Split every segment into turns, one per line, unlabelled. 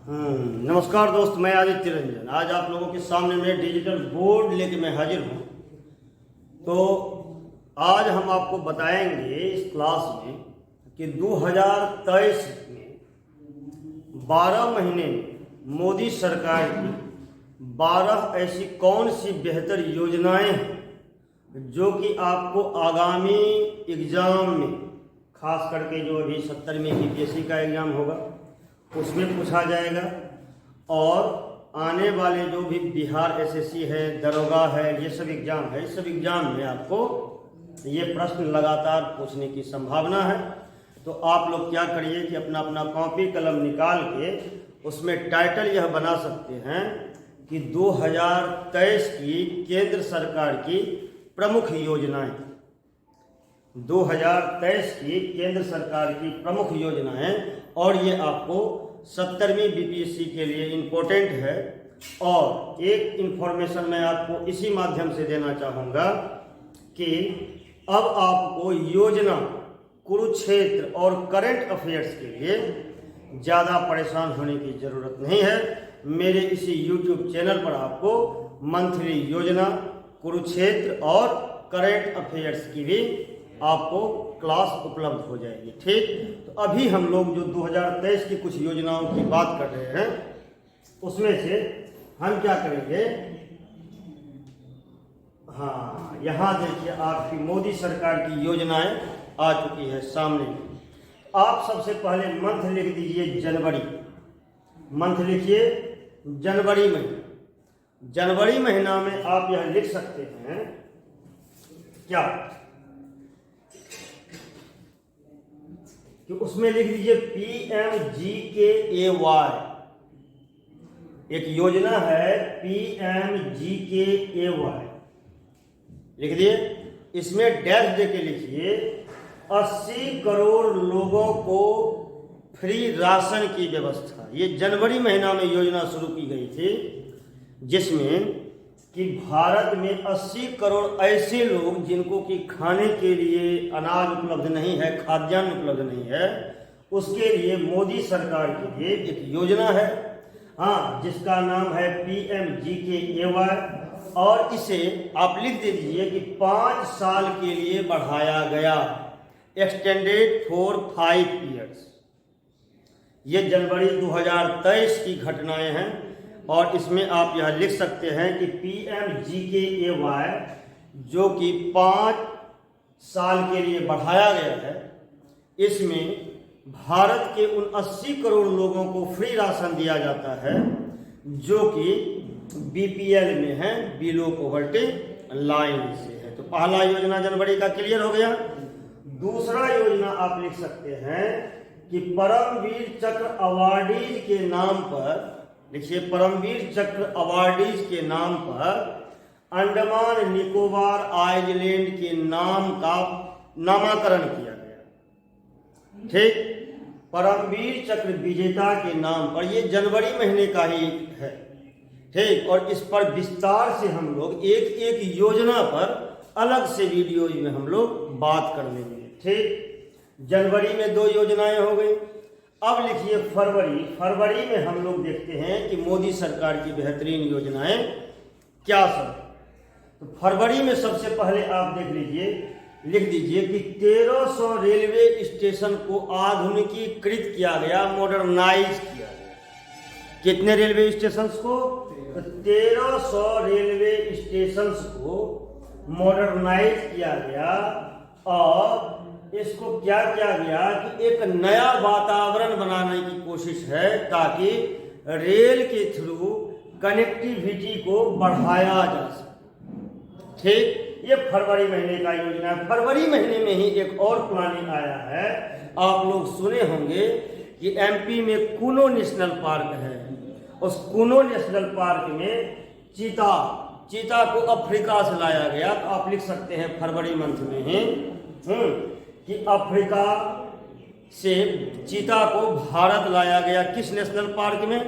नमस्कार दोस्त, मैं आदित्य रंजन। आज आप लोगों के सामने में डिजिटल बोर्ड लेके मैं हाजिर हूँ। तो आज हम आपको बताएंगे इस क्लास में कि 2023 में 12 महीने में मोदी सरकार की 12 ऐसी कौन सी बेहतर योजनाएं हैं जो कि आपको आगामी एग्ज़ाम में, खास करके जो अभी 70वीं यूपीएससी का एग्ज़ाम होगा उसमें पूछा जाएगा, और आने वाले जो भी बिहार एसएससी है, दरोगा है, ये सब एग्ज़ाम है, इस सब एग्ज़ाम में आपको ये प्रश्न लगातार पूछने की संभावना है। तो आप लोग क्या करिए कि अपना अपना कॉपी कलम निकाल के उसमें टाइटल यह बना सकते हैं कि 2023 की केंद्र सरकार की प्रमुख योजनाएं। 2023 की केंद्र सरकार की प्रमुख योजनाएं, और ये आपको 70वीं बीपीएससी के लिए इम्पोर्टेंट है। और एक इन्फॉर्मेशन मैं आपको इसी माध्यम से देना चाहूँगा कि अब आपको योजना, कुरुक्षेत्र और करंट अफेयर्स के लिए ज़्यादा परेशान होने की ज़रूरत नहीं है। मेरे इसी यूट्यूब चैनल पर आपको मंथली योजना, कुरुक्षेत्र और करंट अफेयर्स की भी आपको क्लास उपलब्ध हो जाएगी। ठीक, तो अभी हम लोग जो 2023 की कुछ योजनाओं की बात कर रहे हैं उसमें से हम क्या करेंगे, हाँ, यहाँ देखिए आपकी मोदी सरकार की योजनाएं आ चुकी है सामने। आप सबसे पहले मंथ लिख दीजिए जनवरी। मंथ लिखिए जनवरी महीना। जनवरी महीना में आप यह लिख सकते हैं क्या कि उसमें लिख दीजिए PMGKAY। एक योजना है PMGKAY, लिख दिए। इसमें डैश दे के लिखिए 80 करोड़ लोगों को फ्री राशन की व्यवस्था। ये जनवरी महीना में योजना शुरू की गई थी, जिसमें कि भारत में 80 करोड़ ऐसे लोग जिनको कि खाने के लिए अनाज उपलब्ध नहीं है, खाद्यान्न उपलब्ध नहीं है, उसके लिए मोदी सरकार के लिए एक योजना है, हाँ, जिसका नाम है PMGKAY। और इसे आप लिख दीजिए कि 5 साल के लिए बढ़ाया गया, एक्सटेंडेड फॉर 5 ईयर्स। ये जनवरी 2023 की घटनाएं हैं, और इसमें आप यह लिख सकते हैं कि PMGKAY जो कि 5 साल के लिए बढ़ाया गया है, इसमें भारत के उन 80 करोड़ लोगों को फ्री राशन दिया जाता है जो कि BPL में है, बिलो पॉवर्टी लाइन से है। तो पहला योजना जनवरी का क्लियर हो गया। दूसरा योजना आप लिख सकते हैं कि परमवीर चक्र अवार्डीज के नाम पर, देखिए, परमवीर चक्र अवार्डीज के नाम पर अंडमान निकोबार आइलैंड के नाम का नामकरण किया गया। ठीक, परमवीर चक्र विजेता के नाम पर, ये जनवरी महीने का ही है। ठीक, और इस पर विस्तार से हम लोग एक एक योजना पर अलग से वीडियो में हम लोग बात कर लेंगे। ठीक, जनवरी में 2 योजनाएं हो गई। अब लिखिए फरवरी। फरवरी में हम लोग देखते हैं कि मोदी सरकार की बेहतरीन योजनाएं क्या सब। तो फरवरी में सबसे पहले आप देख लीजिए, लिख दीजिए कि 1300 रेलवे स्टेशन को आधुनिकीकृत किया गया, मॉडर्नाइज किया गया। कितने रेलवे स्टेशन को? तो 1300 रेलवे स्टेशन को मॉडर्नाइज किया गया, और इसको क्या किया गया कि एक नया वातावरण बनाने की कोशिश है ताकि रेल के थ्रू कनेक्टिविटी को बढ़ाया जा सके। ठीक, ये फरवरी महीने का योजना है। फरवरी महीने में ही एक और प्लानिंग आया है, आप लोग सुने होंगे कि MP में कूनो नेशनल पार्क है। उस कूनो नेशनल पार्क में चीता को अफ्रीका से लाया गया। तो आप लिख सकते हैं फरवरी मंथ में ही कि अफ्रीका से चीता को भारत लाया गया। किस नेशनल पार्क में?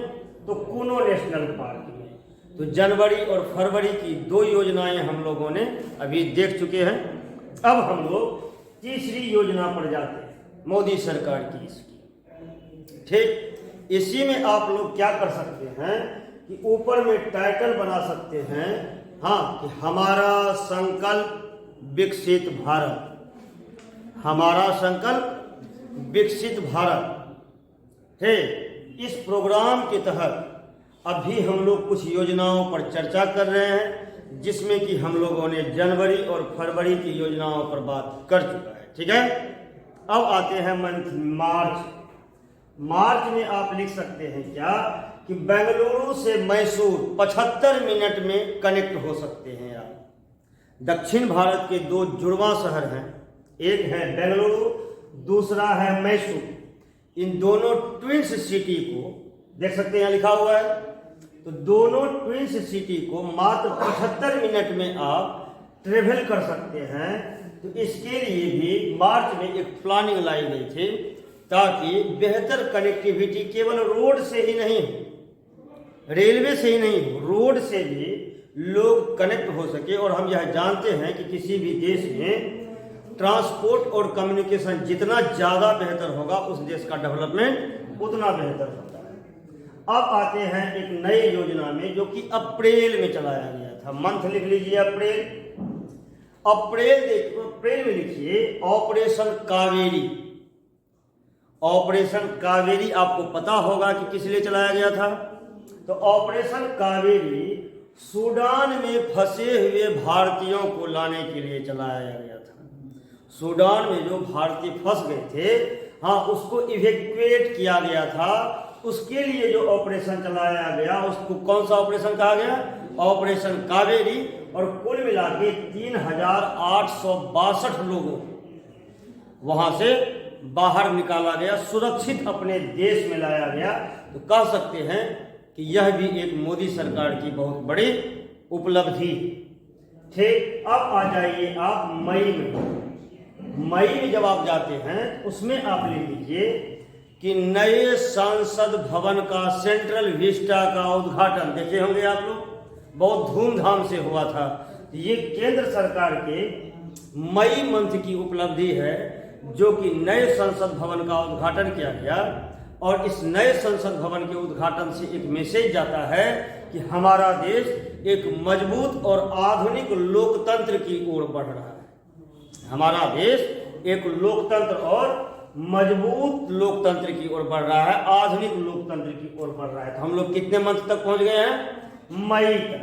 तो कूनो नेशनल पार्क में। तो जनवरी और फरवरी की 2 योजनाएं हम लोगों ने अभी देख चुके हैं। अब हम लोग तीसरी योजना पर जाते हैं, मोदी सरकार की इसकी। ठीक, इसी में आप लोग क्या कर सकते हैं कि ऊपर में टाइटल बना सकते हैं, हाँ, कि हमारा संकल्प विकसित भारत, हमारा संकल्प विकसित भारत है। इस प्रोग्राम के तहत अभी हम लोग कुछ योजनाओं पर चर्चा कर रहे हैं, जिसमें कि हम लोगों ने जनवरी और फरवरी की योजनाओं पर बात कर चुका है। ठीक है, अब आते हैं मंथ मार्च। मार्च में आप लिख सकते हैं क्या कि बेंगलुरु से मैसूर 75 मिनट में कनेक्ट हो सकते हैं आप। दक्षिण भारत के दो जुड़वा शहर हैं, एक है बेंगलुरु, दूसरा है मैसूर। इन दोनों ट्विंस सिटी को देख सकते हैं, यहाँ लिखा हुआ है। तो दोनों ट्विंस सिटी को मात्र 75 मिनट में आप ट्रेवल कर सकते हैं। तो इसके लिए भी मार्च में एक प्लानिंग लाई गई थी, ताकि बेहतर कनेक्टिविटी केवल रोड से ही नहीं हो, रेलवे से ही नहीं हो, रोड से भी लोग कनेक्ट हो सके। और हम यह जानते हैं कि किसी भी देश में ट्रांसपोर्ट और कम्युनिकेशन जितना ज़्यादा बेहतर होगा, उस देश का डेवलपमेंट उतना बेहतर होता है। अब आते हैं एक नई योजना में, जो कि अप्रैल में चलाया गया था। मंथ लिख लीजिए अप्रैल। अप्रैल में लिखिए ऑपरेशन कावेरी। ऑपरेशन कावेरी आपको पता होगा कि किस लिए चलाया गया था। तो ऑपरेशन कावेरी सूडान में फंसे हुए भारतीयों को लाने के लिए चलाया गया था। सूडान में जो भारतीय फंस गए थे, हाँ, उसको इवैक्यूएट किया गया था। उसके लिए जो ऑपरेशन चलाया गया, उसको कौन सा ऑपरेशन कहा गया? ऑपरेशन कावेरी। और कुल मिला के 3862 लोगों वहां से बाहर निकाला गया, सुरक्षित अपने देश में लाया गया। तो कह सकते हैं कि यह भी एक मोदी सरकार की बहुत बड़ी उपलब्धि। ठीक, अब आ जाइए आप मई में। मई में जब आप जाते हैं, उसमें आप ले लीजिए कि नए संसद भवन का सेंट्रल विस्टा का उद्घाटन देखे होंगे आप लोग, बहुत धूमधाम से हुआ था। ये केंद्र सरकार के मई मंथ की उपलब्धि है, जो कि नए संसद भवन का उद्घाटन किया गया। और इस नए संसद भवन के उद्घाटन से एक मैसेज जाता है कि हमारा देश एक मजबूत और आधुनिक लोकतंत्र की ओर बढ़ रहा है। हमारा देश एक लोकतंत्र और मजबूत लोकतंत्र की ओर बढ़ रहा है, आधुनिक लोकतंत्र की ओर बढ़ रहा है। तो हम लोग कितने मंथ तक पहुंच गए हैं? मई तक।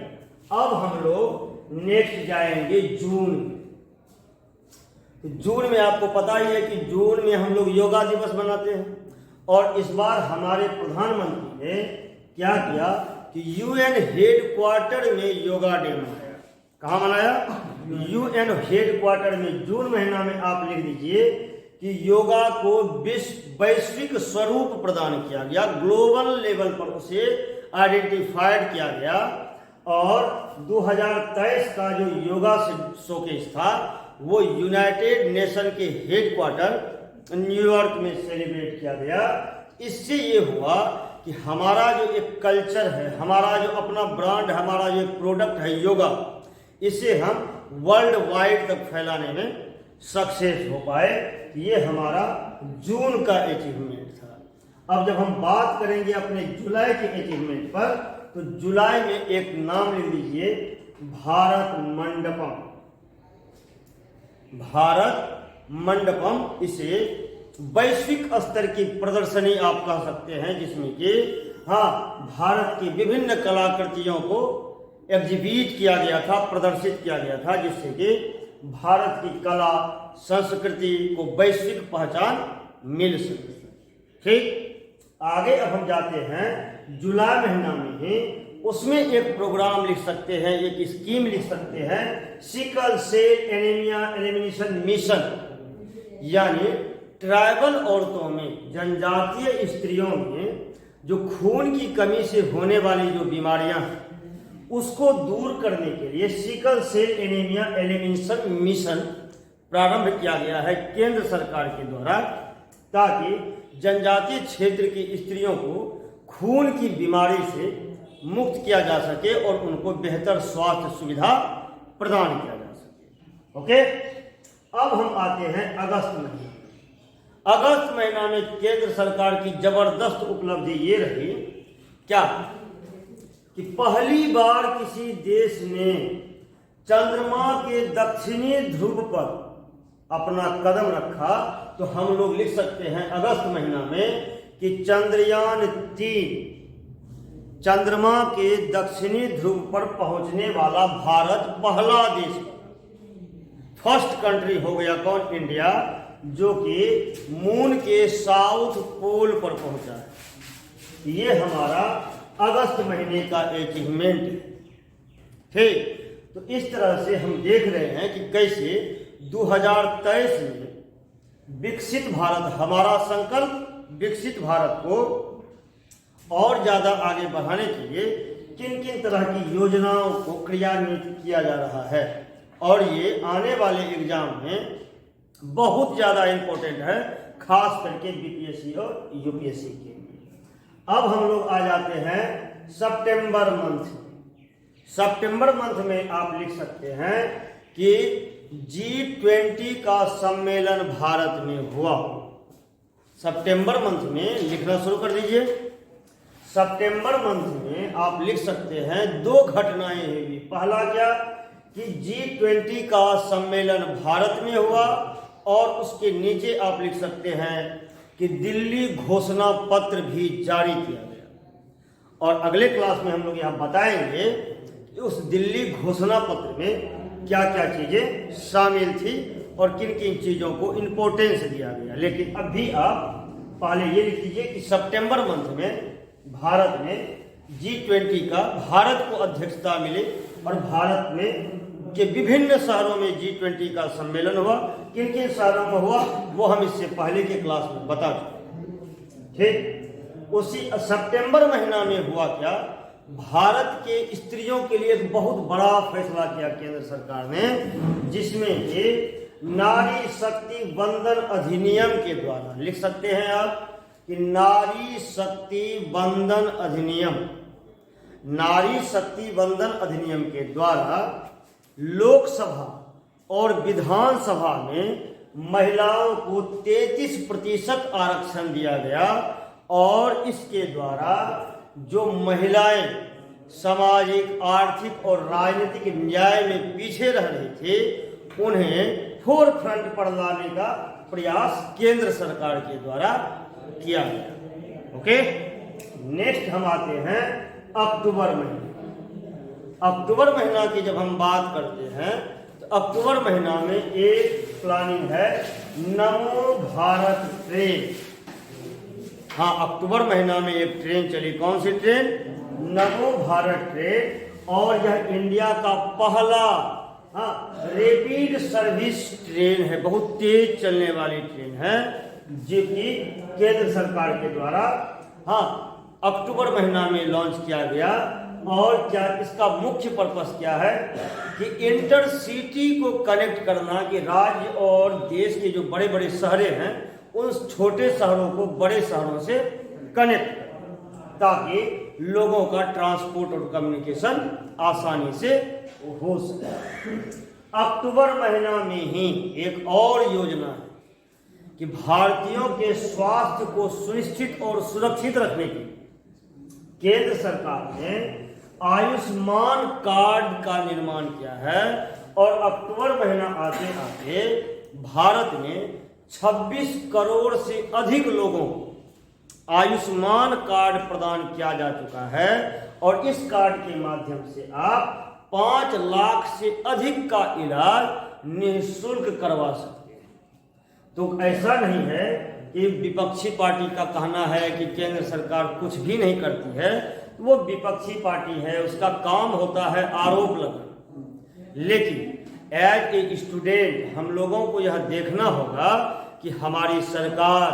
अब हम लोग नेक्स्ट जाएंगे जून। तो जून में आपको पता ही है कि जून में हम लोग योगा दिवस मनाते हैं। और इस बार हमारे प्रधानमंत्री ने क्या किया कि यूएन हेडक्वार्टर में योगा डे मनाया। कहाँ मनाया? यूएन हेडक्वार्टर में। जून महीना में आप लिख दीजिए कि योगा को वैश्विक स्वरूप प्रदान किया गया, ग्लोबल लेवल पर उसे आइडेंटिफाइड किया गया। और 2023 का जो योगा शोकेस था, वो यूनाइटेड नेशन के हेडक्वार्टर न्यूयॉर्क में सेलिब्रेट किया गया। इससे ये हुआ कि हमारा जो एक कल्चर है, हमारा जो अपना ब्रांड, हमारा जो एक प्रोडक्ट है योगा, इसे हम वर्ल्ड वाइड तक फैलाने में सक्सेस हो पाए। ये हमारा जून का अचीवमेंट था। अब जब हम बात करेंगे अपने जुलाई के अचीवमेंट पर, तो जुलाई में एक नाम लिख लीजिए, भारत मंडपम। भारत मंडपम, इसे वैश्विक स्तर की प्रदर्शनी आप कह सकते हैं, जिसमें कि हाँ, भारत की विभिन्न कलाकृतियों को एग्जिबिट किया गया था, प्रदर्शित किया गया था, जिससे कि भारत की कला संस्कृति को वैश्विक पहचान मिल सके। ठीक, आगे अब हम जाते हैं जुलाई महीना में ही। उसमें एक प्रोग्राम लिख सकते हैं, एक स्कीम लिख सकते हैं, sickle cell anaemia elimination mission. यानी ट्राइबल औरतों में, जनजातीय स्त्रियों में जो खून की कमी से होने वाली जो बीमारियां हैं, उसको दूर करने के लिए sickle cell anaemia elimination mission प्रारंभ किया गया है केंद्र सरकार के द्वारा, ताकि जनजातीय क्षेत्र की स्त्रियों को खून की बीमारी से मुक्त किया जा सके और उनको बेहतर स्वास्थ्य सुविधा प्रदान किया जा सके। ओके, अब हम आते हैं अगस्त महीने। अगस्त महीना में केंद्र सरकार की जबरदस्त उपलब्धि ये रही क्या कि पहली बार किसी देश ने चंद्रमा के दक्षिणी ध्रुव पर अपना कदम रखा। तो हम लोग लिख सकते हैं अगस्त महीना में कि चंद्रयान-3 चंद्रमा के दक्षिणी ध्रुव पर पहुंचने वाला भारत पहला देश, फर्स्ट कंट्री हो गया कौन? इंडिया, जो कि मून के साउथ पोल पर पहुंचा है। ये हमारा अगस्त महीने का अचीवमेंट है। ठीक, तो इस तरह से हम देख रहे हैं कि कैसे 2023 में विकसित भारत, हमारा संकल्प विकसित भारत को और ज़्यादा आगे बढ़ाने के लिए किन किन तरह की योजनाओं को क्रियान्वित किया जा रहा है, और ये आने वाले एग्जाम में बहुत ज़्यादा इम्पोर्टेंट है, खास करके बीपीएससी और यूपीएससी के लिए। अब हम लोग आ जाते हैं सितंबर मंथ। सितंबर मंथ में आप लिख सकते हैं कि G20 का सम्मेलन भारत में हुआ। सितंबर मंथ में लिखना शुरू कर दीजिए। सितंबर मंथ में आप लिख सकते हैं 2 घटनाएं हुई। पहला क्या कि G20 का सम्मेलन भारत में हुआ, और उसके नीचे आप लिख सकते हैं कि दिल्ली घोषणा पत्र भी जारी किया गया। और अगले क्लास में हम लोग यहाँ बताएंगे कि उस दिल्ली घोषणा पत्र में क्या क्या चीज़ें शामिल थी और किन किन चीज़ों को इम्पोर्टेंस दिया गया। लेकिन अभी आप पहले ये लिख लीजिए कि सितंबर मंथ में भारत में G20 का भारत को अध्यक्षता मिली, और भारत में के विभिन्न शहरों में G20 का सम्मेलन हुआ। किन किन शहरों में हुआ वो हम इससे पहले के क्लास में बता चुके। ठीक, उसी सितंबर महीना में हुआ क्या, भारत के स्त्रियों के लिए एक बहुत बड़ा फैसला किया केंद्र सरकार ने, जिसमें कि नारी शक्ति वंदन अधिनियम के द्वारा, लिख सकते हैं आप कि नारी शक्ति वंदन अधिनियम, नारी शक्ति वंदन अधिनियम के द्वारा लोकसभा और विधानसभा में महिलाओं को 33% आरक्षण दिया गया, और इसके द्वारा जो महिलाएं सामाजिक, आर्थिक और राजनीतिक न्याय में पीछे रह रहे थे, उन्हें फोर फ्रंट पर लाने का प्रयास केंद्र सरकार के द्वारा किया गया। ओके, नेक्स्ट हम आते हैं अक्टूबर महीने। अक्टूबर महीना की जब हम बात करते हैं तो अक्टूबर महीना में एक प्लानिंग है नमो भारत ट्रेन। हाँ, अक्टूबर महीना में एक ट्रेन चली। कौन सी ट्रेन? नमो भारत ट्रेन। और यह इंडिया का पहला रैपिड सर्विस ट्रेन है, बहुत तेज चलने वाली ट्रेन है, जो कि केंद्र सरकार के द्वारा अक्टूबर महीना में लॉन्च किया गया। और क्या इसका मुख्य पर्पस क्या है कि इंटरसिटी को कनेक्ट करना, कि राज्य और देश के जो बड़े बड़े शहरें हैं उन छोटे शहरों को बड़े शहरों से कनेक्ट करना, ताकि लोगों का ट्रांसपोर्ट और कम्युनिकेशन आसानी से हो सके। अक्टूबर महीना में ही एक और योजना है कि भारतीयों के स्वास्थ्य को सुनिश्चित और सुरक्षित रखने के लिए केंद्र सरकार ने आयुष्मान कार्ड का निर्माण किया है। और अक्टूबर महीना आते आते भारत में 26 करोड़ से अधिक लोगों को आयुष्मान कार्ड प्रदान किया जा चुका है, और इस कार्ड के माध्यम से आप 5 लाख से अधिक का इलाज निःशुल्क करवा सकते हैं। तो ऐसा नहीं है कि विपक्षी पार्टी का कहना है कि केंद्र सरकार कुछ भी नहीं करती है। वो विपक्षी पार्टी है, उसका काम होता है आरोप लगाना। लेकिन एज ए स्टूडेंट हम लोगों को यह देखना होगा कि हमारी सरकार,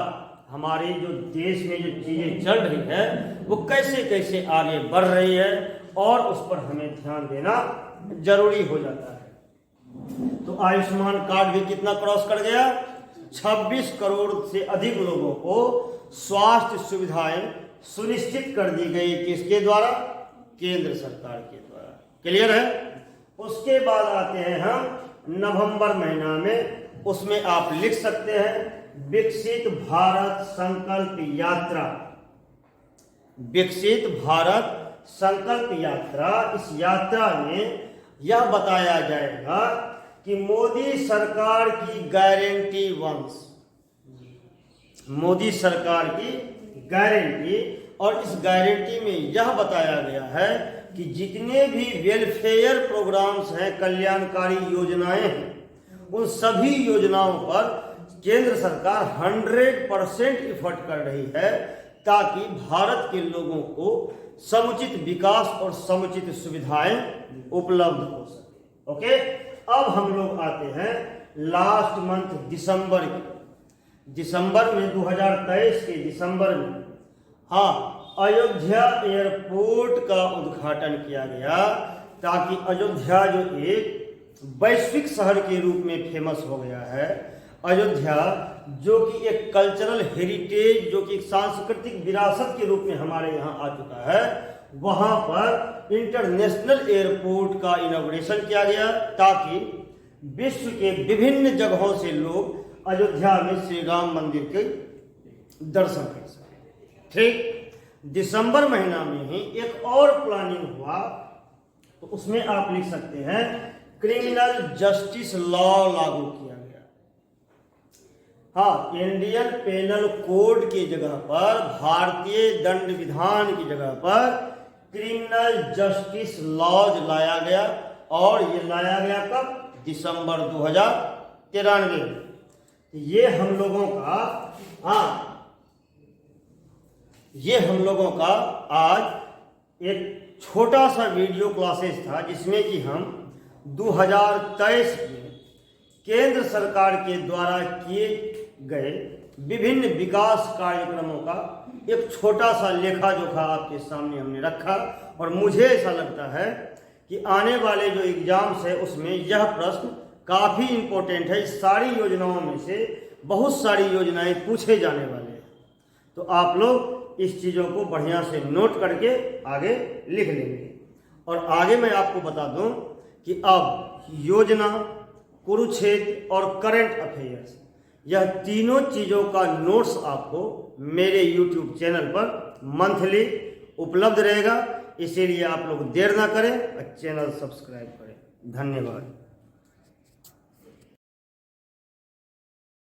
हमारे जो देश में जो चीज़ें चल रही है वो कैसे कैसे आगे बढ़ रही है, और उस पर हमें ध्यान देना जरूरी हो जाता है। तो आयुष्मान कार्ड भी कितना क्रॉस कर गया? 26 करोड़ से अधिक लोगों को स्वास्थ्य सुविधाएं सुनिश्चित कर दी गई। किसके द्वारा? केंद्र सरकार के द्वारा। क्लियर है? उसके बाद आते हैं हम नवंबर महीना में। उसमें आप लिख सकते हैं विकसित भारत संकल्प यात्रा। विकसित भारत संकल्प यात्रा, इस यात्रा में यह बताया जाएगा कि मोदी सरकार की गारंटी वंश, मोदी सरकार की गारंटी, और इस गारंटी में यह बताया गया है कि जितने भी वेलफेयर प्रोग्राम्स हैं, कल्याणकारी योजनाएं हैं, उन सभी योजनाओं पर केंद्र सरकार 100% एफर्ट कर रही है ताकि भारत के लोगों को समुचित विकास और समुचित सुविधाएं उपलब्ध हो सके। ओके, अब हम लोग आते हैं लास्ट मंथ दिसंबर में 2023 के दिसंबर में, हाँ, अयोध्या एयरपोर्ट का उद्घाटन किया गया ताकि अयोध्या जो एक वैश्विक शहर के रूप में फेमस हो गया है, अयोध्या जो कि एक कल्चरल हेरिटेज, जो कि एक सांस्कृतिक विरासत के रूप में हमारे यहाँ आ चुका है, वहाँ पर इंटरनेशनल एयरपोर्ट का इनॉग्रेशन किया गया ताकि विश्व के विभिन्न जगहों से लोग अयोध्या में श्री राम मंदिर के दर्शन कर सकें। ठीक, दिसंबर महीना में ही एक और प्लानिंग हुआ, तो उसमें आप लिख सकते हैं क्रिमिनल जस्टिस लॉ लागू किया गया। हाँ, इंडियन पेनल कोड की जगह पर, भारतीय दंड विधान की जगह पर क्रिमिनल जस्टिस लॉज लाया गया, और ये लाया गया कब? दिसंबर 2093। ये हम लोगों का, हाँ, ये हम लोगों का आज एक छोटा सा वीडियो क्लासेस था जिसमें कि हम 2023 में केंद्र सरकार के द्वारा किए गए विभिन्न विकास कार्यक्रमों का एक छोटा सा लेखा जोखा आपके सामने हमने रखा, और मुझे ऐसा लगता है कि आने वाले जो एग्जाम्स है उसमें यह प्रश्न काफ़ी इम्पोर्टेंट है। इस सारी योजनाओं में से बहुत सारी योजनाएं पूछे जाने वाले हैं, तो आप लोग इस चीज़ों को बढ़िया से नोट करके आगे लिख लेंगे। और आगे मैं आपको बता दूं कि अब योजना, कुरुक्षेत्र और करंट अफेयर्स, यह तीनों चीज़ों का नोट्स आपको मेरे YouTube चैनल पर मंथली उपलब्ध रहेगा, इसीलिए आप लोग देर ना करें और चैनल सब्सक्राइब करें। धन्यवाद।